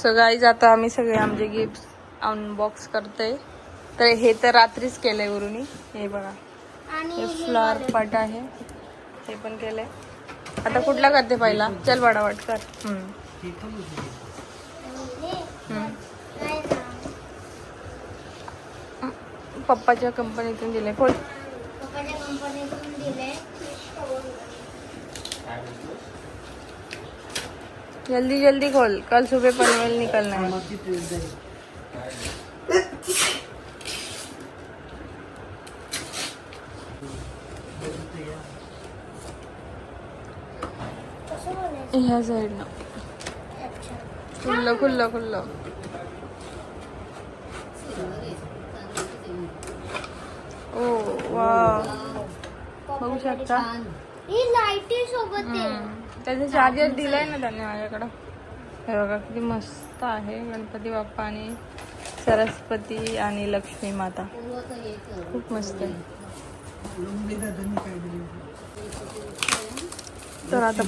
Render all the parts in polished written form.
So guys आता आम्ही सगळे आमचे गिफ्ट अनबॉक्स करतोय. तर हे तर रात्रीच केलंय गुरुनी. हे बघा, हे फ्लॉवर पट आहे, हे पण केलंय. आता कुठला करते पहिला? चल बडावट कर. पप्पाच्या कंपनीतून दिले. खोल. पप्पाच्या कंपनीतून दिले. जल्दी जल्दी खोल, कल सुबह पनवेल निकलना है. ह्या साईडनं खुल्लं खुल्लं खुल्लं. ओ वा, बघू शकता. ही लाईटी सोबत आहे. त्याचं चार्जर दिलाय ना त्यांनी माझ्याकडं. हे बघा किती मस्त आहे. गणपती बाप्पा आणि सरस्वती आणि लक्ष्मी माता, खूप मस्त आहे. तर आता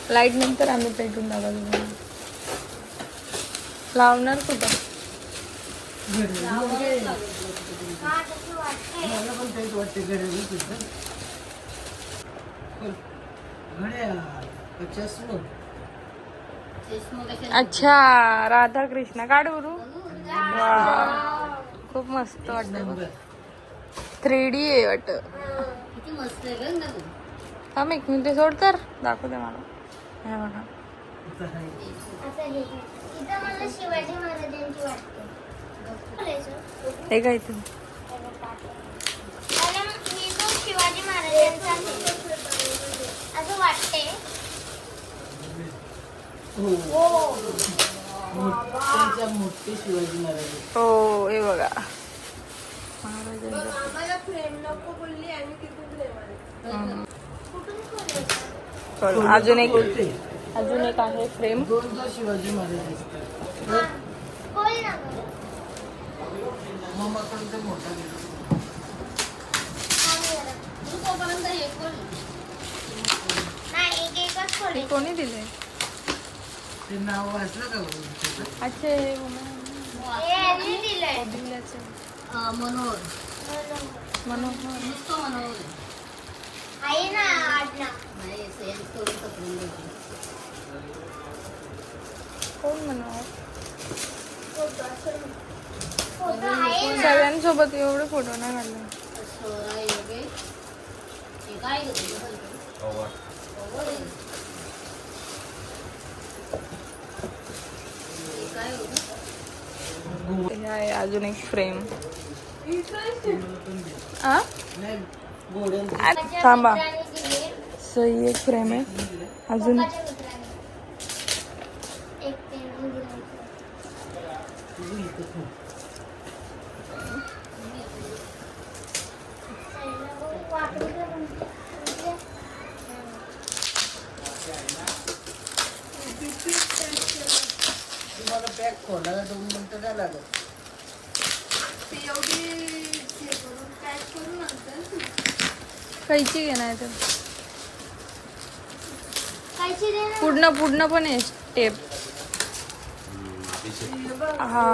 लाईट नंतर आम्ही पेटून टाकायचो. लावणार कुठं? अच्छा, राधा कृष्ण काढ बरू. खूप मस्त वाटत. 3D आहे वाटत. थांब एक मिनिट, सोड तर दाखवते मला. हे बघा, शिवाजी महाराजांची वाटते. हे काय तुम्ही शिवाजी महाराजांचा असं वाटते. मोठे शिवाजी महाराज. हो, हे बघा. अजून एक आहे फ्रेम. शिवाजी महाराज. हे कोणी दिले? ते नाव वाचलं का? अच्छा, मनोहर. आहे ना आडनाव. कोण मनोहर? सगळ्यांसोबत एवढे फोटो नाही काढले. हे आहे अजून एक फ्रेम. थांबा, सही एक फ्रेम आहे अजून. तुम्हाला पॅक खोलायला 2 मिनिटं काय लागत? कैची घेणार तर पूर्ण पण आहे स्टेप. हा,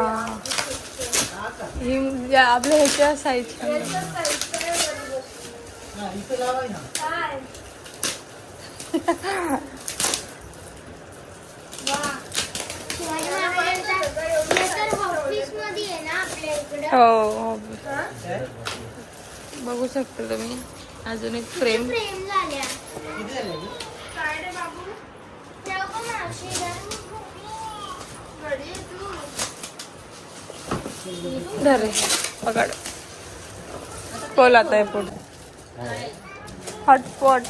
ही आपल्या ह्याच्या साईज. इथं लावाय ना. हो, बघू शकता तुम्ही. अजून एक फ्रेम. धर, पकड. खोल आता आहे पुढे. हॉटपॉट.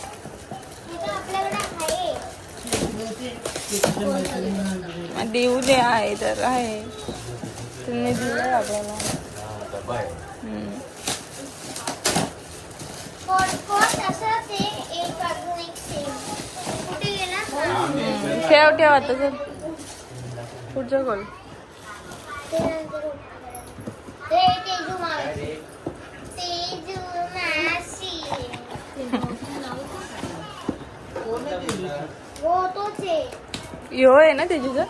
देऊ दे, आहे तर आहे. तुम्ही दिलं आपल्याला. ठेव आता सर. पुढचं खोल. यो आहे ना त्याची जर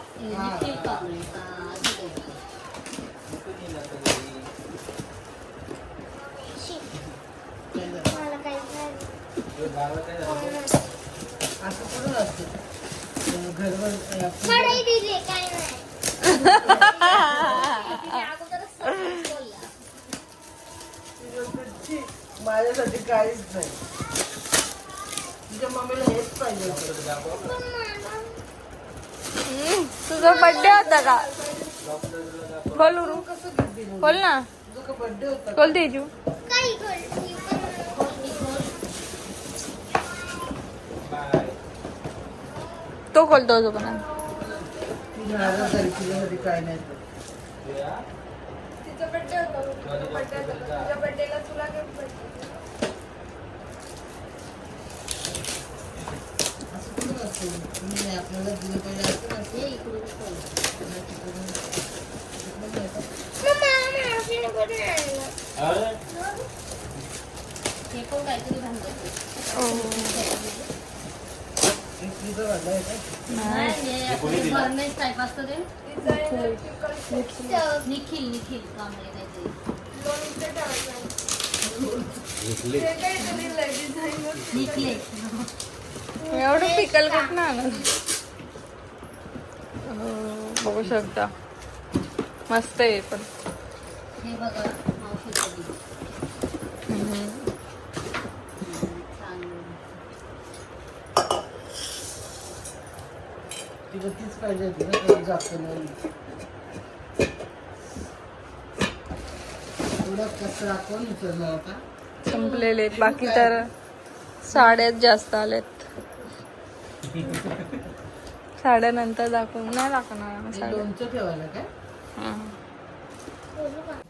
मला काहीच नाही. असं कुठं असतं घरवर कढई दिली काय नाही. माझ्यासाठी काहीच नाही. तुझ्या मम्मीला हेच पाहिजे तुझा बर्थडे होता का? खोल उरू कसं किती खोल ना तुझा बर्थडे होता खोल तेजू काही गोष्टी तो खोलतो जो पण तुझ्या आजारी तुझ्यासाठी काय नाही तर. तिचा बर्थडे होता तुझ्या बर्थडेला तुला असं कुठं असतं तुम्ही आपल्याला दिलं पाहिजे असं नसतं. एक लिटर वाढलं आहे का? निखिल निखिल कांबळे काहीतरी निखिल एवढं पिकल कुठं आलं बघू शकता मस्त आहे पण हे बघा मावशीचं बी. चांगलं. तिला तीच पाहिजे होती ना कधी जास्त नाही. एवढा कचरा कोण उचलला होता? संपलेले आहेत. बाकी तर साड्याच जास्त आलेत साड्यानंतर दाखवून नाही दाखवणार आम्ही हे साड्या लोणचं ठेवायला काय?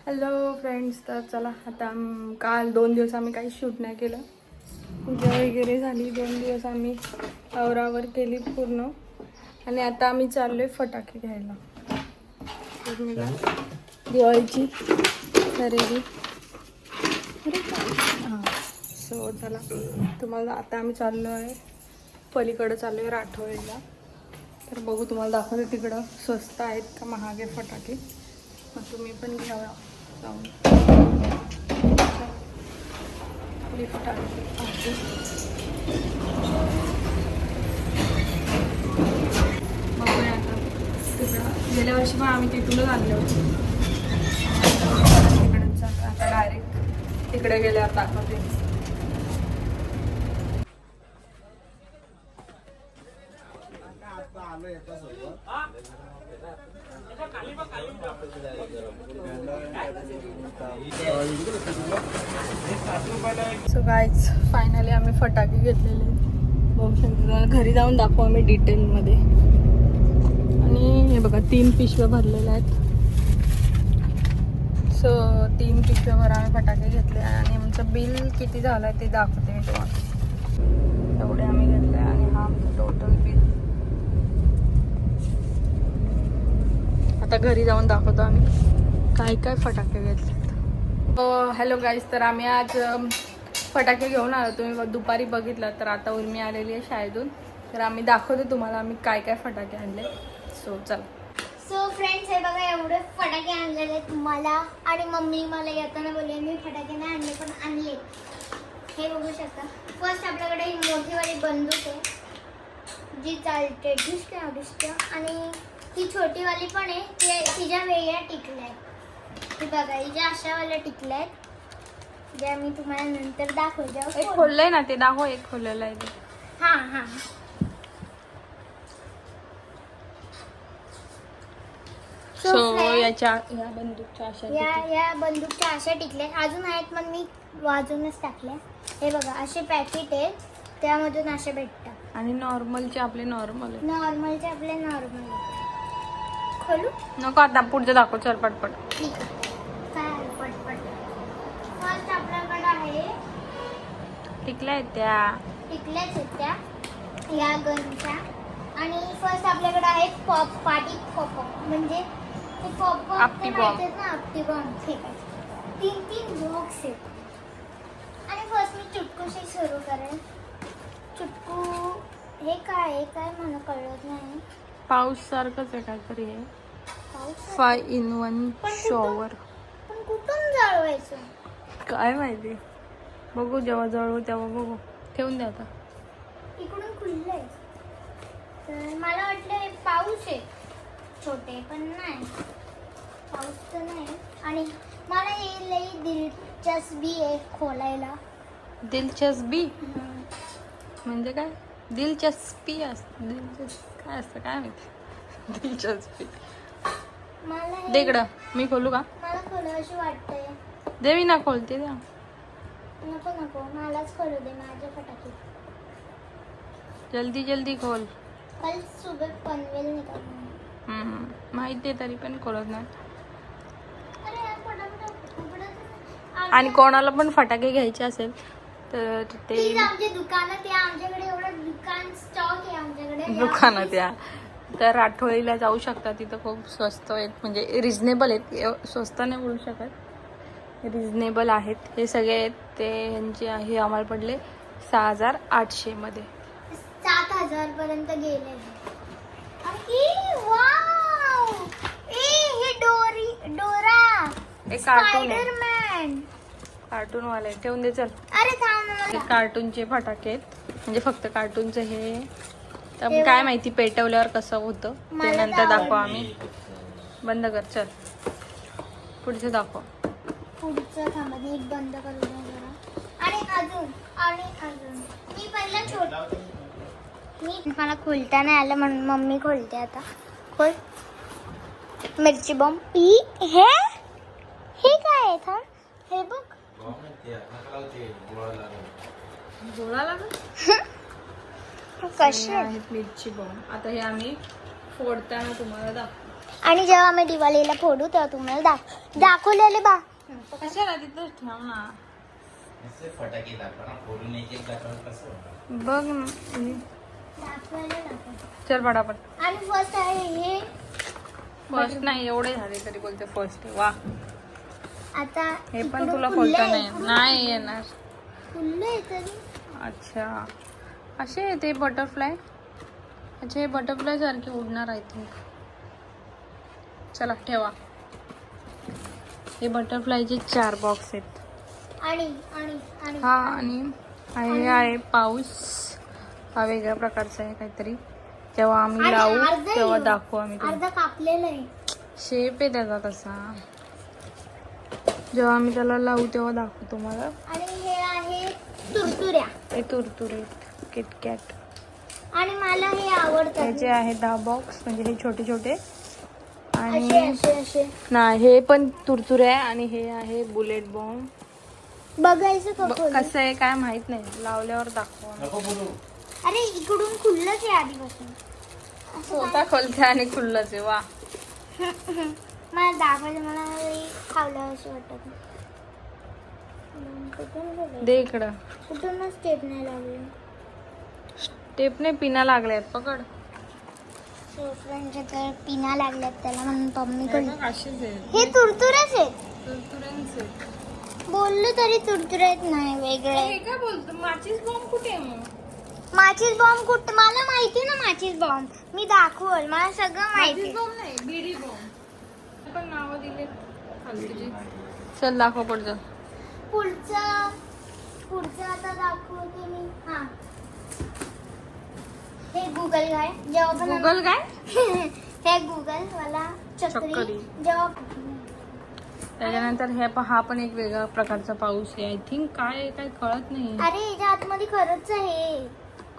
हॅलो फ्रेंड्स, तर चला आता काल 2 दिवस आम्ही काही शूट नाही केलं. पूजा वगैरे झाली. 2 दिवस आम्ही आवरावर केली पूर्ण आणि आता आम्ही चाललोय फटाके घ्यायला. दिवाळीची खरेदी. हां सो चला तुम्हाला आता आम्ही चाललो आहे पलीकडं चाललो आहे राठोळीला. तर बघू तुम्हाला दाखवते तिकडं स्वस्त आहेत का महाग आहे फटाके. मग तुम्ही पण घ्या जाऊन. लिफ्ट आहे. बघूया आता तिकडं. गेल्या वर्षी पण आम्ही तिथूनच आणले होते. तिकडेच जातो आता डायरेक्ट तिकडे गेल्यावर दाखवते. सो गाईज फायनली आम्ही फटाके घेतलेले. बघू शकतो तुम्हाला घरी जाऊन दाखवू आम्ही डिटेलमध्ये. आणि हे बघा 3 पिशव्या भरलेल्या आहेत. सो 3 पिशव्यावर आम्ही फटाके घेतले आणि आमचं बिल किती झालं आहे ते दाखवते मी तुम्हाला. एवढे आम्ही घेतले आणि हा टोटल बिल. आता घरी जाऊन दाखवतो आम्ही काय काय फटाके घेतलेत. हॅलो गाईज, तर आम्ही आज फटाके घेऊन आलो. तुम्ही दुपारी बघितलं तर आता उर्मी आलेली आहे शाळेतून. तर आम्ही दाखवतो तुम्हाला आम्ही काय काय फटाके आणले. सो चला. सो फ्रेंड्स, हे बघा एवढे फटाके आणलेले तुम्हाला. आणि मम्मी मला येताना बोलली मी फटाके नाही आणले पण आणले. हे बघू शकता. फर्स्ट आपल्याकडे ही मोठीवाली बंदूक आहे जी चालते डिस्क. आणि ती छोटीवाली पण आहे. तिच्या वेगळ्या टिकल्या आहेत. ती बघा हिच्या अशावाल्या टिकल्या आहेत ज्या मी तुम्हाला नंतर दाखवते. एक खोललंय ना ते दाखव. एक खोललेलं आहे ते. हां हां. सो या बंदूकच्या अशा या बंदूकच्या अशा टिकल्या. अजून आहेत पण मी वाजूनच टाकल्या. हे बघा असे पॅकेट आहेत त्यामधून असे भेटतात. आणि नॉर्मलचे आपले नॉर्मल आहे. नॉर्मलचे आपले नॉर्मल. खोलू नको आता पुढचं दाखव. चल पटपट. ठीक आहे. काय पटपट. फर्स्ट आपल्याकडे आहे टिकल्या आहेत त्या. टिकल्याच आहेत त्या या गनच्या. आणि फर्स्ट आपल्याकडे आहे पार्टी पॉपअप. म्हणजे ते पॉपअप आपटी बॉम्ब. ना आपटी बॉम्ब फेकायचे. 3 बॉक्स आहेत. आणि फर्स्ट मी चुटकूशी सुरू करेन. चुटकू हे काय मला कळत नाही. पाऊस सारखंच आहे काहीतरी आहे. पाऊस 5-in-1 शॉवर. पण कुठून जळवायचं? काय माहिती, बघू जेव्हा जळू तेव्हा बघू. ठेवून द्या आता. इकडून खुललंय. तर मला वाटलं हे पाऊस आहे छोटे, पण नाही, पाऊस तर नाही. आणि मला हे लई दिलचस्बी आहे खोलायला. दिलचस्बी म्हणजे काय? दिलचस्पी असते, काय असतं काय माहिती. दिलचस्पी मला हे- दे इकडं, मी खोलू का? मला खोलावशी वाटतंय. देवी ना खोलते द्या. नको नको, मलाच खोलू दे माझे फटाके. जल्दी जल्दी खोल. कल सुबह पनवेल निकलना. माहिती आहे तरी पण खोलत नाही. अरे यार फटाफट उघडत. आणि कोणाला पण फटाके घ्यायचे असेल तर ते प्लीज आमच्या दुकानात या. आमच्याकडे एवढं दुकान स्टॉक आहे आमच्याकडे. या. दुकानात या. तर आठवडीला जाऊ शकता, तिथं खूप स्वस्त आहेत, म्हणजे रिझनेबल आहेत. स्वस्त नाही बोलू शकत, रिझनेबल आहेत. हे सगळे आहेत ते यांचे आहे आम्हाला पडले 6,800 मध्ये. 7,000 पर्यंत गेले. अरे वाव, हे डोरा हे कार्टून आहे, स्पायडरमॅन. कार्टून वाले. ठेवून दे चल. अरे थांब ना हे मला. कार्टूनचे फटाके आहेत, म्हणजे फक्त कार्टूनचं हे. तर काय माहिती पेटवल्यावर कसं होतं ते मला नंतर तर दाखव. आम्ही बंद कर चल, पुढचं दाखव. पुढचं थांबा, मी एक बंद करू दे जरा. आणि अजून मी पहिला मला खोलता नाही आलं म्हणून मम्मी खोलते आता. खोल. मिरची बॉम्ब. हे काय आहे? थांब, हे बघ. गोळा कसे आहेत मिरची बॉम्ब. आता हे आम्ही फोडताना तुम्हाला दाखवू. आणि जेव्हा आम्ही दिवाळीला फोडू तेव्हा तुम्हाला दाखवलेले बा. कशाला तिथं ठेव ना. फटाके दाखवा फोडून एक दाखवा कसं होणार. बघ ना. दाखवायला दाखव. चल पटापट. आणि फर्स्ट आहे हे. फर्स्ट नाही, एवढे झाले तरी बोलते फर्स्ट. वा, आता हे पण इकडून तुला खुललंय, खोलता नाही इकडून नाही येणार. खुललंय तरी. अच्छा, असे आहे ते बटरफ्लाय. अच्छा, हे बटरफ्लाय सारखे उडणार आय थिंक. चला ठेवा. हे बटरफ्लायचे 4 बॉक्स आहेत. आणि आणि आणि हा, आणि हे आहे पाऊस. हा वेगळ्या प्रकारचा आहे काहीतरी. जेव्हा आम्ही आणि लावू अर्धा तेव्हा येऊ. दाखवू आम्ही. अर्धा कापलेलं आहे. शेप आहे त्याचा तसा. जेव्हा आम्ही त्याला लावू तेव्हा दाखवू तुम्हाला. आणि हे आहे तुरतुऱ्या. हे तुरतुरे किटकॅट. आणि मला हे आवडतात. त्याचे आहे 10 बॉक्स, म्हणजे हे छोटे छोटे. असे आणि असे असे नाही, हे पण तुरतुरे आहे. आणि हे आहे बुलेट बॉम्ब. बघायचं का खोलून? कसं आहे काय माहित नाही, लावल्यावर दाखवू आम्ही. नको बोलू. अरे इकडून खुललंच आहे आधीपासून. असं स्वतः खोलते आणि खुल्लच आहे. वा, मला दाखवायचं, मला खावलं असं वाटत. दे इकडं. कुठूनच स्टेप नाही लागली. टेपने पिना लागल्यात, पकड. फ्रेंडच्या तर पिना लागल्यात त्याला म्हणून मम्मी खोलली. असेच आहे हे तुरतुरेच आहेत. तुरतुऱ्यांचे. बोललो तरी तुरतुरेत नाही, वेगळे. हे काय बोलतो, माचीस बॉम्ब कुठे आहे मग? माचीस बॉम्ब कुठं? मला माहिती ना माचीस बॉम्ब. मी दाखवल, मला सगळं माहिती. माचीस बॉम्ब नाही, बीडी बॉम्ब. पण नावं दिले फालतूची. चल दाखव पुढचं. पुढचं आता दाखवते मी. हा, हे गुगल काय जेव्हा पण गुगल काय? हे गुगल वाला चक्री. चक्री. जेव्हा त्याच्यानंतर हा पण एक वेगळ्या प्रकारचा पाऊस आहे. आय थिंक काय काय कळत नाही. अरे याच्या आतमध्ये खरंच आहे.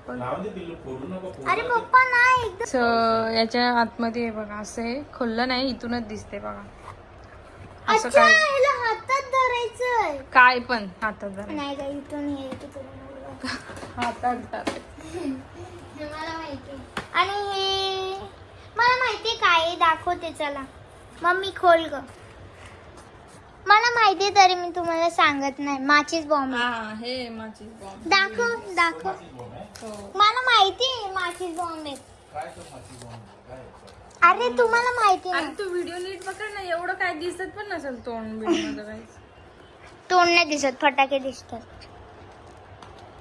लावून दे पिल्लू, फोडू नको. अरे पप्पा नाही, एकदम. याच्या आतमध्ये आहे बघा, असं आहे. खुल्लं नाही, इथूनच दिसते बघा. असं अच्छा, काय ह्याला हातात धरायचंय. काय पण हातात धरा. नाही का, इथून हे तिकडून. हातात धरा. हे मला माहिती. आणि हे मला माहिती काय आहे, दाखवते चला. मम्मी खोल ग. मला माहिती तरी मी तुम्हाला सांगत नाही. माचीस बॉम्ब. हा, हे माचीस बॉम्ब. दाखव. हो. मला माहिती आहे माचीस बॉम्ब आहे. काय तो फाशी बॉम्ब काय? अरे तुम्हाला माहिती आणि नाही. तू व्हिडिओ नीट पकड ना, एवढं काय दिसत पण नसेल तोंड बिंड मध्ये काहीच. तोंड नाही दिसत, फटाके दिसतात.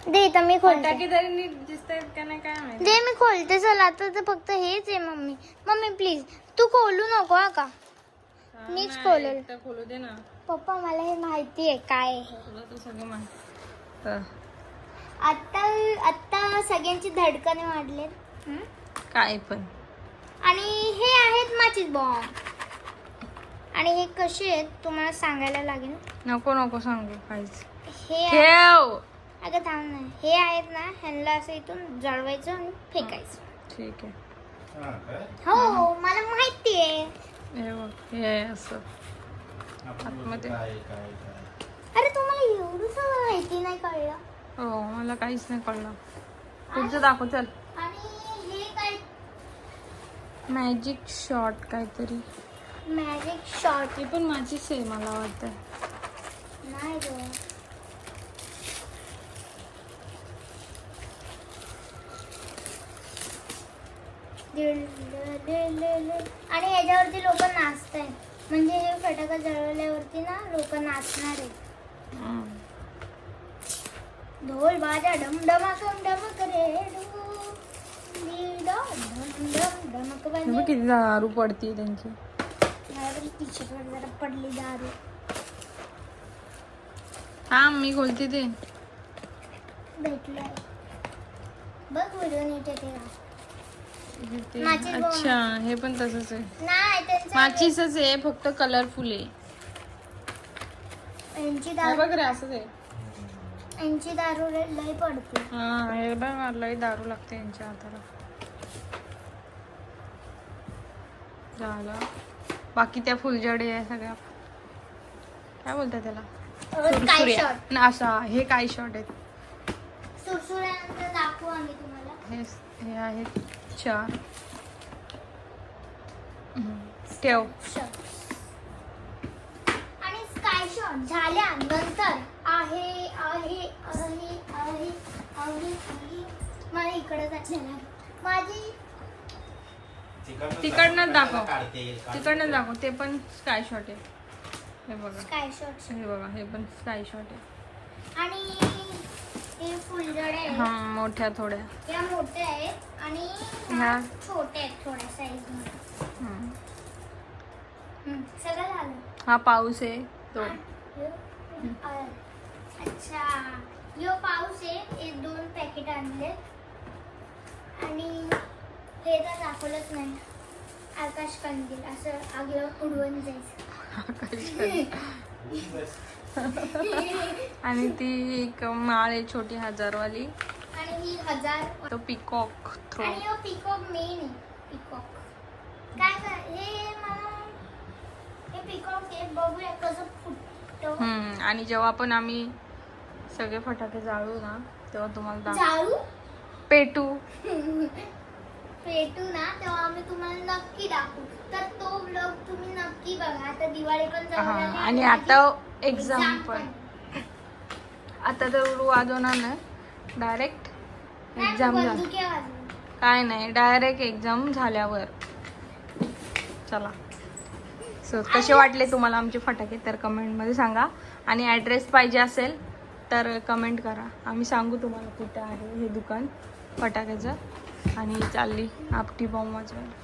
दे तर मी खोलते. फटाके तरी नीट दिसतायत का नाही काय माहिती. दे मी खोलते. चल आता तर फक्त हेच आहे मम्मी. मम्मी प्लीज तू खोलू नको हा का. मीच नाही, खोलेल. एकटं खोलू दे ना. पप्पा मला हे माहिती आहे काय आहे. तुला तर सगळं माहिती. आता आता सगळ्यांची धडकने वाढलेत. काय पण. आणि हे आहेत माचीस बॉम्ब. आणि हे कसे आहेत तुम्हाला सांगायला लागेल. नको नको सांगू काहीच. हे ठेव. अगं थांब ना. हे आहेत ना ह्यांना असं इथून जळवायचं आणि फेकायचं. ठीक आहे. हो मला माहिती आहे. हे बघ हे आहे असं आतमध्ये. अरे तुम्हाला एवढं माहिती नाही कळलं. हो मला काहीच नाही कळलं. पुढचं दाखव चल. आणि हे काय मॅजिक शॉट काहीतरी. मॅजिक शॉट ते पण माझीच आहे मला वाटतं. नाही ग. आणि याच्यावरती लोक नाचतायत. म्हणजे हे फटाका जळवल्यावरती ना लोक नाचणार आहेत. ढोल बाजा डम डमाकम डमक रे डमक हे बघ किती दारू पडती त्यांची. टी शर्टवर जरा पडली दारू. हा मी खोलते ते. भेटलंय बघ व्हिडिओ नीट येते का. ते- माझी बॉम्ब. अच्छा हे पण तसंच आहे. नाही त्यांचं माचीसच आहे फक्त कलरफुल आहे. यांची हे दारू बघ रे असंच आहे. यांची दारू लय पडते. हा हे बघ लय दारू लागते यांच्या हाताला. झालं. बाकी त्या फुलझडी आहे सगळ्या. काय बोलतात त्याला. काय सुरसुऱ्या. शॉट ना असा हे काय शॉट आहेत. सुरसुऱ्यानंतर दाखवू आम्ही तुम्हाला. हे आहेत 4. ठेव. शॉट आणि स्काय शॉट झाल्यानंतर आहे आहे आहे आहे आहे आहे. मला इकडे जायचं. माझी तिकडनंच दाखव. तिकडनंच दाखव. ते पण स्काय शॉट आहे. हे बघा. स्काय शॉट हे बघा हे पण स्काय शॉट आहे. आणि हे फुलझड्या आहेत. हा मोठ्या थोड्या. या मोठ्या आहेत आणि ह्या छोट्या आहेत थोड्या साईज मध्ये. हम्म. सगळं झालं. हा पाऊस आहे तो. अच्छा यो पाऊस आहे. हे 2 पॅकेट आणले आणि हे तर दाखवलंच नाही. आकाश कंदील असं आगीवर उडवून जायचं. आणि ती एक माळ आहे छोटी 1000वाली. आणि ही 1000. तो पिकॉक थ्रो. आणि यो पिकॉक मेन आहे. पिकॉक काय हे मला हे पिकॉक आहे. बघूया कसं फुटतं. आणि जेव्हा पण आम्ही सगळे फटाके जाळू ना तेव्हा तुम्हाला जाळू पेटू पेटू ना तेव्हा आम्ही तुम्हाला नक्की दाखवू. तर तो व्लॉग तुम्ही नक्की बघा. आता दिवाळी पण जवळ हा, आली आणि माझी आता एक्झाम exam पण. आता तर उडू वाजवणार नाही. डायरेक्ट नाही, एक्झाम झाली. बंदुके वाजवू. काय नाही डायरेक्ट एक्झाम झाल्यावर. चला सो कसे वाटले तुम्हाला आमचे फटाके तर कमेंटमध्ये सांगा. आणि ॲड्रेस पाहिजे असेल तर कमेंट करा. आम्ही सांगू तुम्हाला कुठे आहे हे दुकान फटाक्याचं. आणि चालली आपटी बॉम्ब वाजवायला.